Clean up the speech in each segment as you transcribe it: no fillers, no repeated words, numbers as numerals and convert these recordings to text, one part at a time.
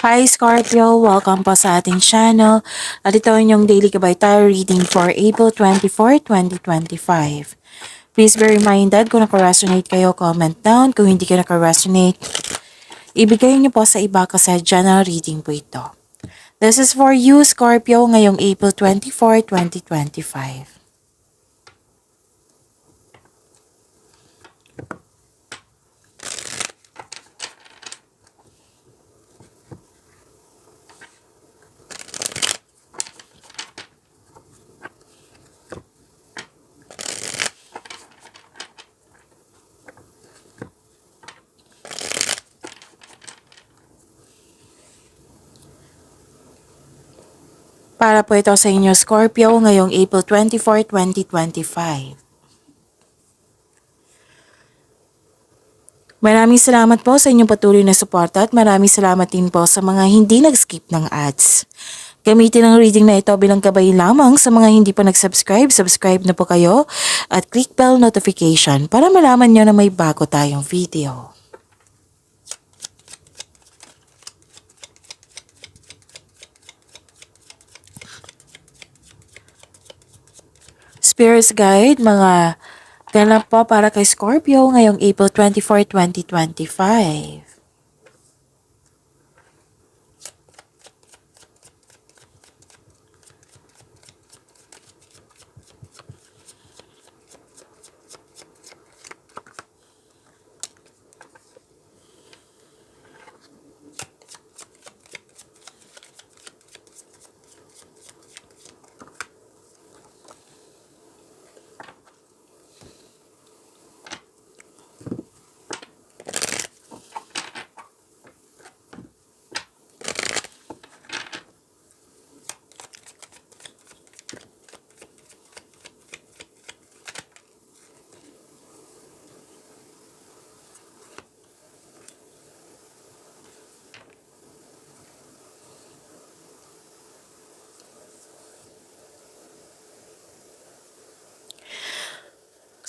Hi Scorpio! Welcome po sa ating channel. At ito ang inyong daily gabay tarot reading for April 24, 2025. Please be reminded kung naka-resonate kayo, comment down. Kung hindi ka naka-resonate, ibigay niyo po sa iba kasi general reading po ito. This is for you Scorpio ngayong April 24, 2025. Para po ito sa inyo Scorpio ngayong April 24, 2025. Maraming salamat po sa inyong patuloy na suporta at maraming salamat din po sa mga hindi nag-skip ng ads. Gamitin ang reading na ito bilang gabay lamang sa mga hindi pa nag-subscribe. Subscribe na po kayo at click bell notification para malaman nyo na may bago tayong video. Spirits Guide, mga ganap po para kay Scorpio ngayong April 24, 2025.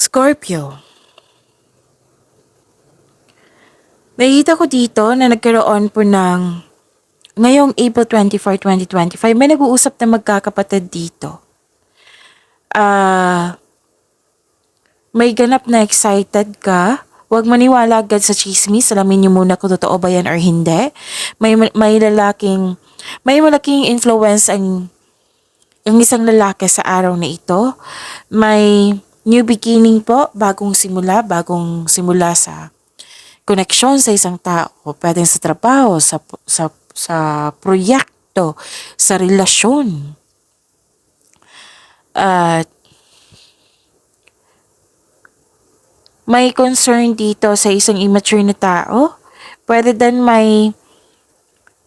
Scorpio. Nakikita ko dito na nagkaroon po ng ngayong April 24, 2025, may nag-uusap na magkakapatid dito. May ganap na excited ka. Huwag maniwala agad sa chismis. Alamin niyo muna kung totoo ba yan or hindi. May malaking influence ang isang lalaki sa araw na ito. May new beginning po, bagong simula sa koneksyon sa isang tao. Pwedeng sa trabaho, sa proyekto, sa relasyon. At may concern dito sa isang immature na tao. Pwede din may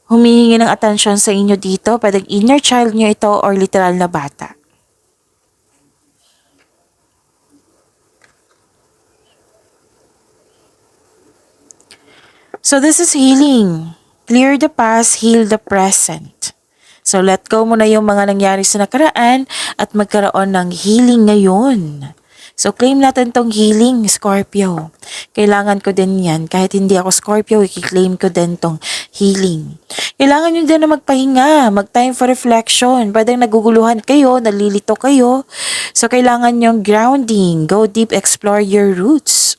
humihingi ng atensyon sa inyo dito. Pwede inner child nyo ito or literal na bata. So this is healing. Clear the past, heal the present. So let go mo na yung mga nangyari sa nakaraan at magkaroon ng healing ngayon. So claim natin tong healing, Scorpio. Kailangan ko din yan. Kahit hindi ako Scorpio, i-claim ko din tong healing. Kailangan nyo din na magpahinga, mag-time for reflection. Pwedeng naguguluhan kayo, nalilito kayo. So kailangan nyo grounding, go deep, explore your roots.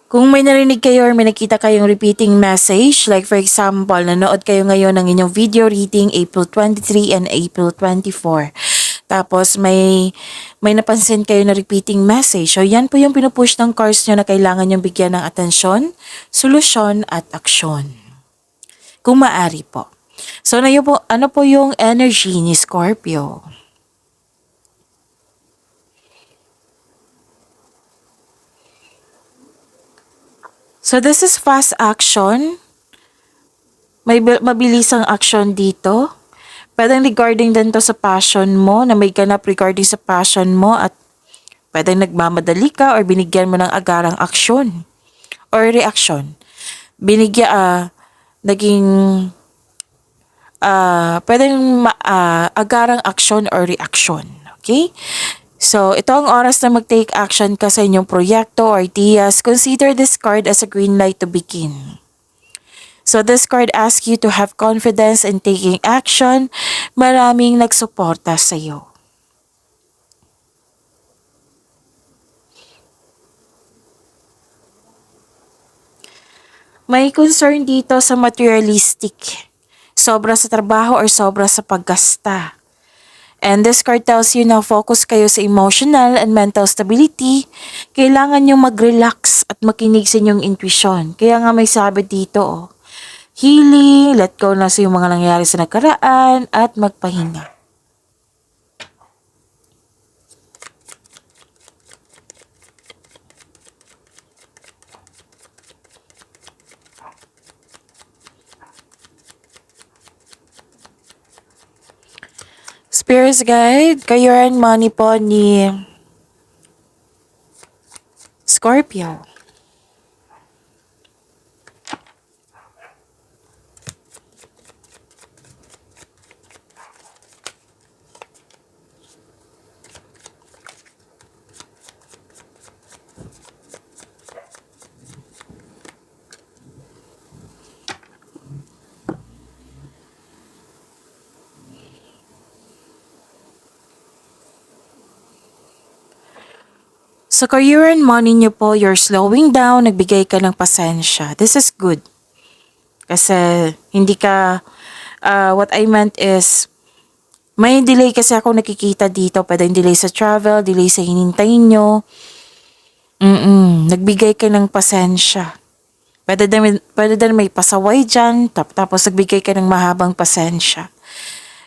Kung may narinig kayo or may nakita kayong repeating message, like for example, nanood kayo ngayon ng inyong video reading April 23 and April 24. Tapos may napansin kayo na repeating message. So yan po yung pinupush ng cards nyo na kailangan nyo bigyan ng atensyon, solusyon at aksyon. Kung maaari po. So ano po yung energy ni Scorpio? So this is fast action. May mabilisang action dito. Pwedeng regarding din to sa passion mo, na may ganap regarding sa passion mo at pwedeng nagmamadali ka or binigyan mo ng agarang aksyon or reaksyon. Naging agarang aksyon or reaksyon. Okay? So, ito ang oras na mag-take action ka sa inyong proyekto or ideas. Consider this card as a green light to begin. So, this card asks you to have confidence in taking action. Maraming nagsuporta sa iyo. May concern dito sa materialistic. Sobra sa trabaho or sobra sa paggasta. And this card tells you na focus kayo sa emotional and mental stability. Kailangan nyo mag-relax at makinig sa inyong intuition. Kaya nga may sabi dito, healing, let go na sa yung mga nangyari sa nakaraan, at magpahinga. Spirits Guide, kayo and money po ni Scorpio. Sa career and money niyo po, you're slowing down, nagbigay ka ng pasensya. This is good. Kasi hindi ka, what I meant is, may delay kasi ako nakikita dito. Pwedeng delay sa travel, delay sa hinintay nyo. Nagbigay ka ng pasensya. Pwede din may pasaway dyan, tapos nagbigay ka ng mahabang pasensya.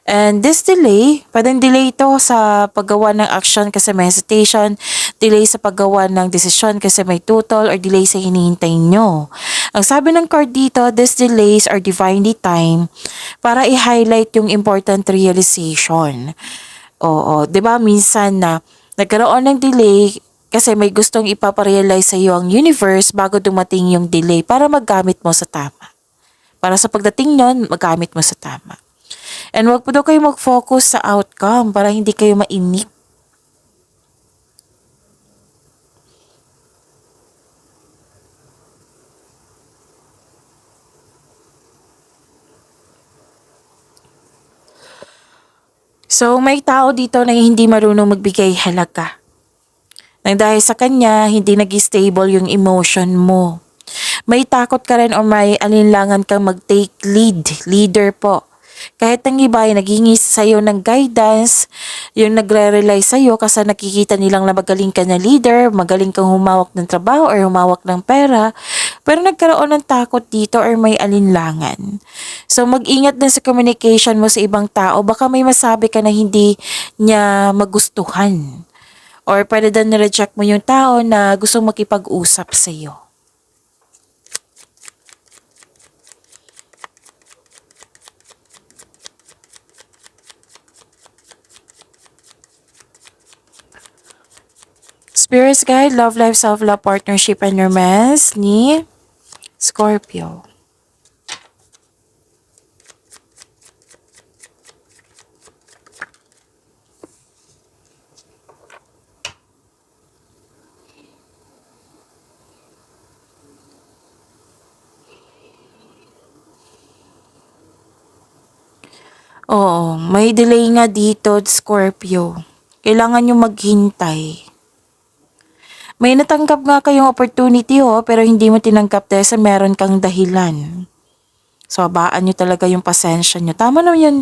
And this delay, pwedeng delay ito sa paggawa ng action kasi may hesitation, delay sa paggawa ng desisyon kasi may tutol, or delay sa hinihintay nyo. Ang sabi ng card dito, these delays are divinely timed para i-highlight yung important realization. Oo, 'di ba minsan na nagkaroon ng delay kasi may gustong ipaparealize sa iyo ang universe bago dumating yung delay para magamit mo sa tama. Para sa pagdating nun, magamit mo sa tama. And wag po daw kayo mag-focus sa outcome para hindi kayo mainip. So, may tao dito na hindi marunong magbigay halaga. Nang dahil sa kanya, hindi nag-stable yung emotion mo. May takot ka rin o may alinlangan kang mag-take leader po. Kahit ang iba ay naghingi sa'yo ng guidance, yung nagre-rely sa'yo kasi nakikita nilang na magaling ka na leader, magaling kang humawak ng trabaho or humawak ng pera, pero nagkaroon ng takot dito or may alinlangan. So mag-ingat din sa communication mo sa ibang tao, baka may masabi ka na hindi niya magustuhan. Or pwede din na-reject mo yung tao na gustong makipag-usap sa'yo. Spirits Guide, Love Life, Self-Love, Partnership, and Romance ni Scorpio. Oo, may delay nga dito, Scorpio. Kailangan nyo maghintay. May natanggap nga kayong opportunity pero hindi mo tinanggap dahil sa meron kang dahilan. So, abaan nyo talaga yung pasensya nyo. Tama naman yun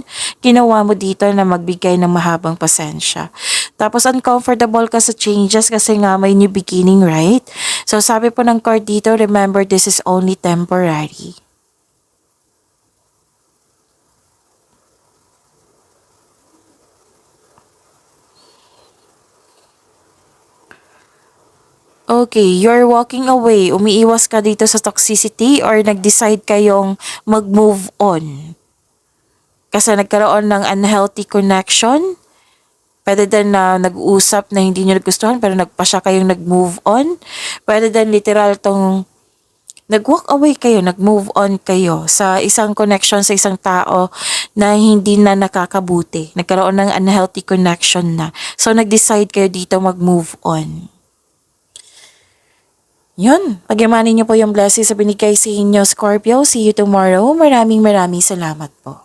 ginawa mo dito na magbigay ng mahabang pasensya. Tapos, uncomfortable ka sa changes kasi nga may new beginning, right? So, sabi po ng card dito, remember this is only temporary. Okay, you're walking away. Umiiwas ka dito sa toxicity or nag-decide kayong mag-move on. kasi nagkaroon ng unhealthy connection. Pwede din na nag-uusap na hindi nyo nagustuhan pero nagpa siya kayong nag-move on. Pwede din literal tong nag-walk away kayo, nag-move on kayo sa isang connection sa isang tao na hindi na nakakabuti. Nagkaroon ng unhealthy connection na. So, nag-decide kayo dito mag-move on. Yun, pagyamanin niyo po yung blessings sa binigay sa inyo, Scorpio. See you tomorrow. Maraming salamat po.